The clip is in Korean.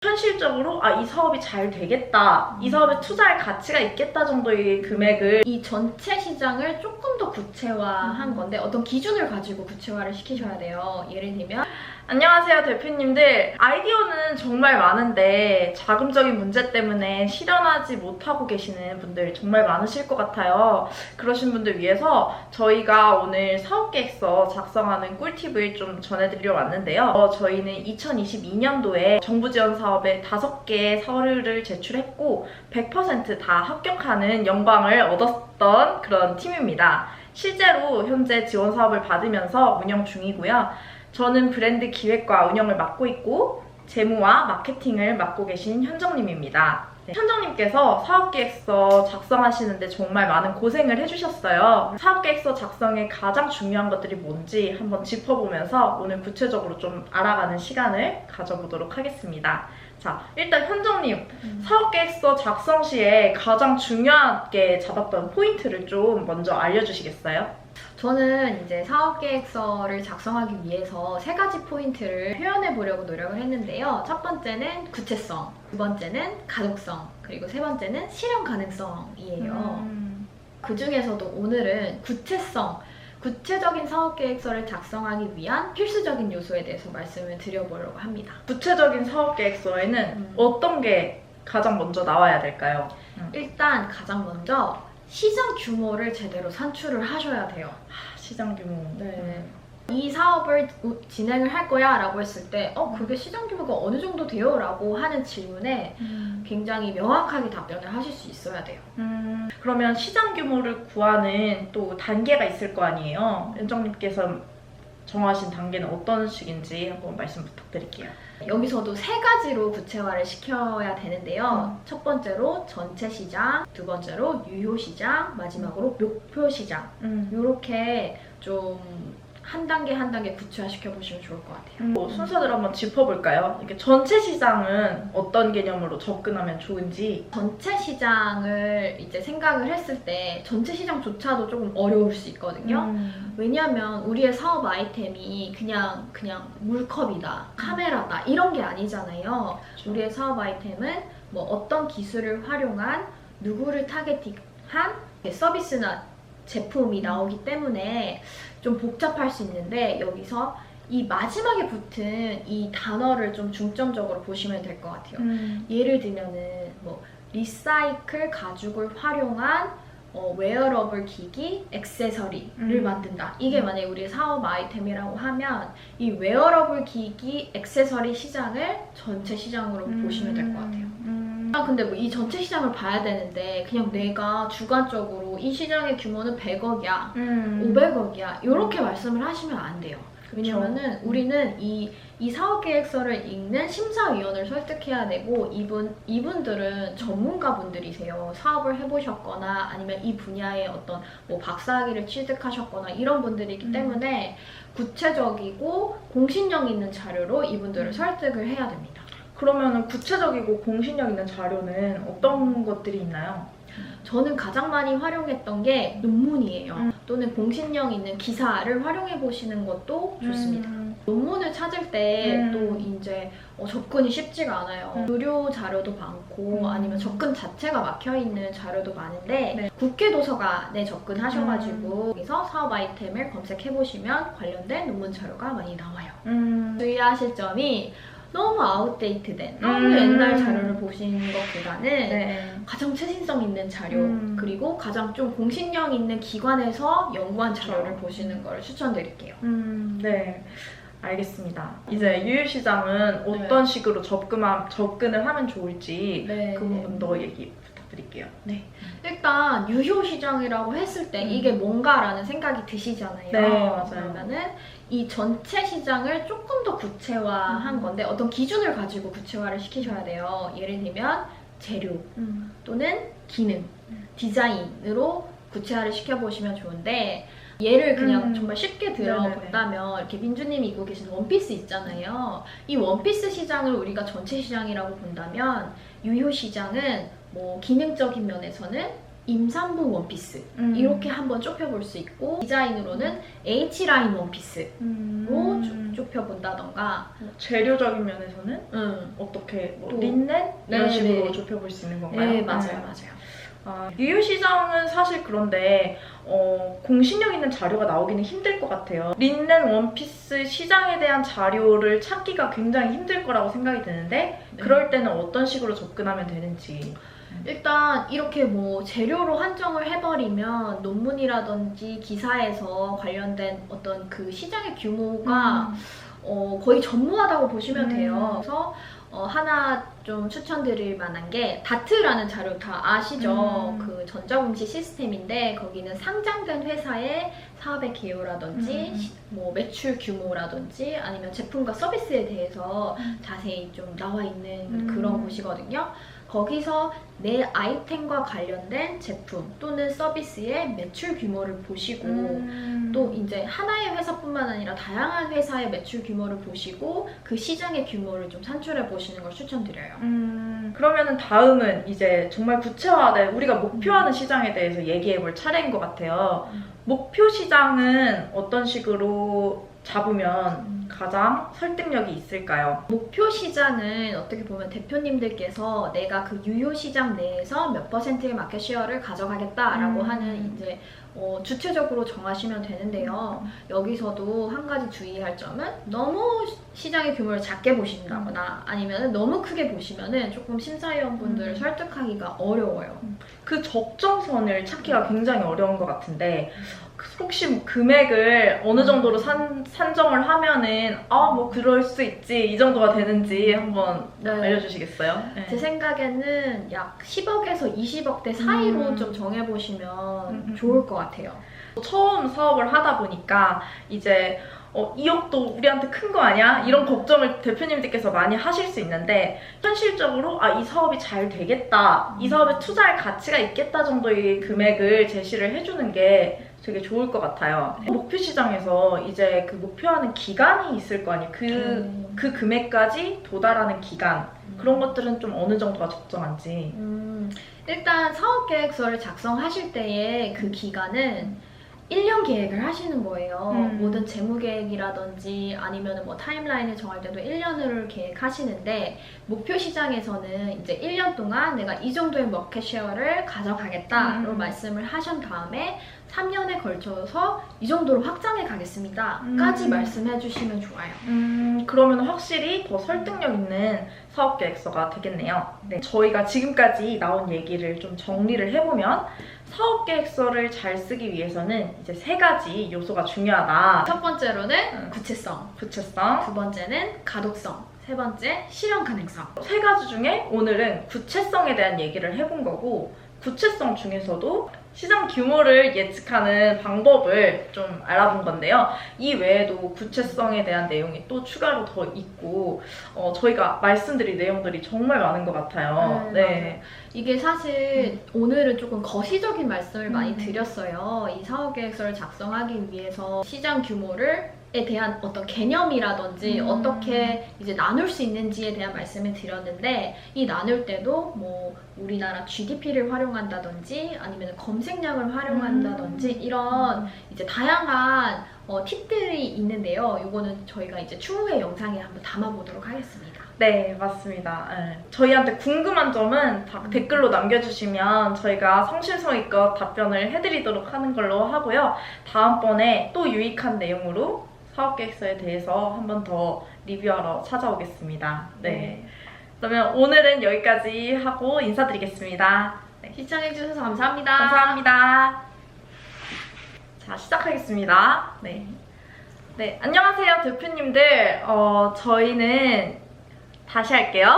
현실적으로 이 사업이 잘 되겠다, 이 사업에 투자할 가치가 있겠다 정도의 금액을 이 전체 시장을 조금 더 구체화한 건데 어떤 기준을 가지고 구체화를 시키셔야 돼요. 예를 들면 안녕하세요 대표님들, 아이디어는 정말 많은데 자금적인 문제 때문에 실현하지 못하고 계시는 분들 정말 많으실 것 같아요. 그러신 분들 위해서 저희가 오늘 사업계획서 작성하는 꿀팁을 좀 전해드리려 왔는데요. 저희는 2022년도에 정부 지원 사업에 5개의 서류를 제출했고 100% 다 합격하는 영광을 얻었던 그런 팀입니다. 실제로 현재 지원 사업을 받으면서 운영 중이고요. 저는 브랜드 기획과 운영을 맡고 있고 재무와 마케팅을 맡고 계신 현정님입니다. 현정님께서 사업계획서 작성하시는데 정말 많은 고생을 해주셨어요. 사업계획서 작성에 가장 중요한 것들이 뭔지 한번 짚어보면서 오늘 구체적으로 좀 알아가는 시간을 가져보도록 하겠습니다. 자, 일단 현정님, 사업계획서 작성 시에 가장 중요하게 잡았던 포인트를 좀 먼저 알려주시겠어요? 저는 이제 사업계획서를 작성하기 위해서 3가지 포인트를 표현해 보려고 노력을 했는데요. 첫 번째는 구체성, 두 번째는 가독성, 그리고 세 번째는 실현 가능성이에요. 그 중에서도 오늘은 구체적인 사업계획서를 작성하기 위한 필수적인 요소에 대해서 말씀을 드려보려고 합니다. 구체적인 사업계획서에는 어떤 게 가장 먼저 나와야 될까요? 일단 가장 먼저 시장 규모를 제대로 산출을 하셔야 돼요. 시장 규모. 네. 이 사업을 진행을 할 거야 라고 했을 때 그게 시장 규모가 어느 정도 돼요? 라고 하는 질문에 굉장히 명확하게 답변을 하실 수 있어야 돼요. 그러면 시장 규모를 구하는 또 단계가 있을 거 아니에요? 현정님께서 정하신 단계는 어떤 식인지 한번 말씀 부탁드릴게요. 여기서도 3가지로 구체화를 시켜야 되는데요. 첫 번째로 전체 시장, 두 번째로 유효 시장, 마지막으로 목표 시장. 이렇게 좀 한 단계 한 단계 구체화시켜 보시면 좋을 것 같아요. 순서대로 한번 짚어볼까요? 이렇게 전체 시장은 어떤 개념으로 접근하면 좋은지. 전체 시장을 이제 생각을 했을 때 전체 시장조차도 조금 어려울 수 있거든요. 왜냐하면 우리의 사업 아이템이 그냥 물컵이다, 카메라다 이런 게 아니잖아요. 그렇죠. 우리의 사업 아이템은 뭐 어떤 기술을 활용한 누구를 타겟팅한 서비스나 제품이 나오기 때문에 좀 복잡할 수 있는데 여기서 이 마지막에 붙은 이 단어를 좀 중점적으로 보시면 될 것 같아요. 예를 들면은 뭐 리사이클 가죽을 활용한 웨어러블 기기, 액세서리를 만든다. 이게 만약에 우리의 사업 아이템이라고 하면 이 웨어러블 기기, 액세서리 시장을 전체 시장으로 보시면 될 것 같아요. 근데 뭐 이 전체 시장을 봐야 되는데 그냥 내가 주관적으로 이 시장의 규모는 100억이야, 500억이야 이렇게 말씀을 하시면 안 돼요. 왜냐면은 우리는 이 사업계획서를 읽는 심사위원을 설득해야 되고 이분들은 전문가분들이세요. 사업을 해보셨거나 아니면 이 분야의 어떤 뭐 박사학위를 취득하셨거나 이런 분들이기 때문에 구체적이고 공신력 있는 자료로 이분들을 설득을 해야 됩니다. 그러면 구체적이고 공신력 있는 자료는 어떤 것들이 있나요? 저는 가장 많이 활용했던 게 논문이에요. 또는 공신력 있는 기사를 활용해 보시는 것도 좋습니다. 논문을 찾을 때 또 이제 접근이 쉽지가 않아요. 무료 자료도 많고 아니면 접근 자체가 막혀있는 자료도 많은데 국회 도서관에 접근하셔가지고 여기서 사업 아이템을 검색해 보시면 관련된 논문 자료가 많이 나와요. 주의하실 점이 너무 아웃데이트된, 너무 옛날 자료를 보시는 것보다는 가장 최신성 있는 자료, 그리고 가장 좀 공신력 있는 기관에서 연구한 자료를 보시는 걸 추천드릴게요. 네, 알겠습니다. 이제 유효시장은 어떤 식으로 접근을 하면 좋을지 그 부분 더 얘기 부탁드릴게요. 네. 일단 유효시장이라고 했을 때 이게 뭔가라는 생각이 드시잖아요. 네, 맞아요. 그러면은 이 전체 시장을 조금 더 구체화한 건데 어떤 기준을 가지고 구체화를 시키셔야 돼요. 예를 들면 재료 또는 기능, 디자인으로 구체화를 시켜보시면 좋은데 예를 그냥 정말 쉽게 들어본다면 이렇게 민주님이 입고 계신 원피스 있잖아요. 이 원피스 시장을 우리가 전체 시장이라고 본다면 유효 시장은 뭐 기능적인 면에서는 임산부 원피스 이렇게 한번 좁혀볼 수 있고 디자인으로는 H라인 원피스로 좁혀본다던가. 재료적인 면에서는 어떻게 뭐 또- 린넨 이런 네, 식으로 네. 좁혀볼 수 있는 건가요? 네, 맞아요. 유효 시장은 사실 그런데 공신력 있는 자료가 나오기는 힘들 것 같아요. 린넨 원피스 시장에 대한 자료를 찾기가 굉장히 힘들 거라고 생각이 드는데 네. 그럴 때는 어떤 식으로 접근하면 되는지. 일단 이렇게 뭐 재료로 한정을 해버리면 논문이라든지 기사에서 관련된 어떤 그 시장의 규모가 거의 전무하다고 보시면 돼요. 그래서 하나 좀 추천드릴 만한 게 다트라는 자료 다 아시죠? 그 전자공시 시스템인데 거기는 상장된 회사의 사업의 개요라든지 뭐 매출 규모라든지 아니면 제품과 서비스에 대해서 자세히 좀 나와 있는 그런 곳이거든요. 거기서 내 아이템과 관련된 제품 또는 서비스의 매출 규모를 보시고 또 이제 하나의 회사뿐만 아니라 다양한 회사의 매출 규모를 보시고 그 시장의 규모를 좀 산출해 보시는 걸 추천드려요. 그러면은 다음은 이제 정말 구체화된 우리가 목표하는 시장에 대해서 얘기해 볼 차례인 것 같아요. 목표 시장은 어떤 식으로 잡으면 가장 설득력이 있을까요? 목표 시장은 어떻게 보면 대표님들께서 내가 그 유효 시장 내에서 몇 퍼센트의 마켓 쉐어를 가져가겠다라고 하는 이제 주체적으로 정하시면 되는데요. 여기서도 한 가지 주의할 점은 너무 시장의 규모를 작게 보신다거나 아니면 너무 크게 보시면은 조금 심사위원분들을 설득하기가 어려워요. 그 적정선을 찾기가 굉장히 어려운 것 같은데 혹시 뭐 금액을 어느 정도로 산정을 하면은 뭐 그럴 수 있지 이 정도가 되는지 한번 알려주시겠어요? 네. 제 생각에는 약 10억에서 20억대 사이로 좀 정해보시면 좋을 것 같아요. 처음 사업을 하다 보니까 이제 2억도 우리한테 큰 거 아니야? 이런 걱정을 대표님들께서 많이 하실 수 있는데 현실적으로 이 사업이 잘 되겠다, 이 사업에 투자할 가치가 있겠다 정도의 금액을 제시를 해주는 게 되게 좋을 것 같아요. 목표 시장에서 이제 그 목표하는 기간이 있을 거 아니에요. 그 금액까지 도달하는 기간 그런 것들은 좀 어느 정도가 적정한지. 일단 사업계획서를 작성하실 때의 그 기간은 1년 계획을 하시는 거예요. 모든 재무 계획이라든지 아니면 뭐 타임라인을 정할 때도 1년을 계획하시는데 목표 시장에서는 이제 1년 동안 내가 이 정도의 마켓 쉐어를 가져가겠다로 말씀을 하신 다음에 3년에 걸쳐서 이 정도로 확장해 가겠습니다까지 말씀해 주시면 좋아요. 그러면 확실히 더 설득력 있는 사업 계획서가 되겠네요. 네, 저희가 지금까지 나온 얘기를 좀 정리를 해보면 사업 계획서를 잘 쓰기 위해서는 이제 3가지 요소가 중요하다. 첫 번째로는 구체성, 두 번째는 가독성, 세 번째 실현 가능성. 3가지 중에 오늘은 구체성에 대한 얘기를 해본 거고 구체성 중에서도 시장 규모를 예측하는 방법을 좀 알아본 건데요. 이 외에도 구체성에 대한 내용이 또 추가로 더 있고 저희가 말씀드릴 내용들이 정말 많은 것 같아요. 네. 이게 사실 오늘은 조금 거시적인 말씀을 많이 드렸어요. 이 사업계획서를 작성하기 위해서 시장 규모를 에 대한 어떤 개념이라든지 어떻게 이제 나눌 수 있는지에 대한 말씀을 드렸는데 이 나눌 때도 뭐 우리나라 GDP를 활용한다든지 아니면 검색량을 활용한다든지 이런 이제 다양한 팁들이 있는데요. 이거는 저희가 이제 추후의 영상에 한번 담아보도록 하겠습니다. 네, 맞습니다. 네. 저희한테 궁금한 점은 다 댓글로 남겨주시면 저희가 성실성의껏 답변을 해드리도록 하는 걸로 하고요. 다음번에 또 유익한 내용으로 사업계획서에 대해서 한 번 더 리뷰하러 찾아오겠습니다. 네. 그러면 오늘은 여기까지 하고 인사드리겠습니다. 네. 시청해주셔서 감사합니다. 감사합니다. 자, 시작하겠습니다. 네. 네, 안녕하세요, 대표님들. 저희는 다시 할게요.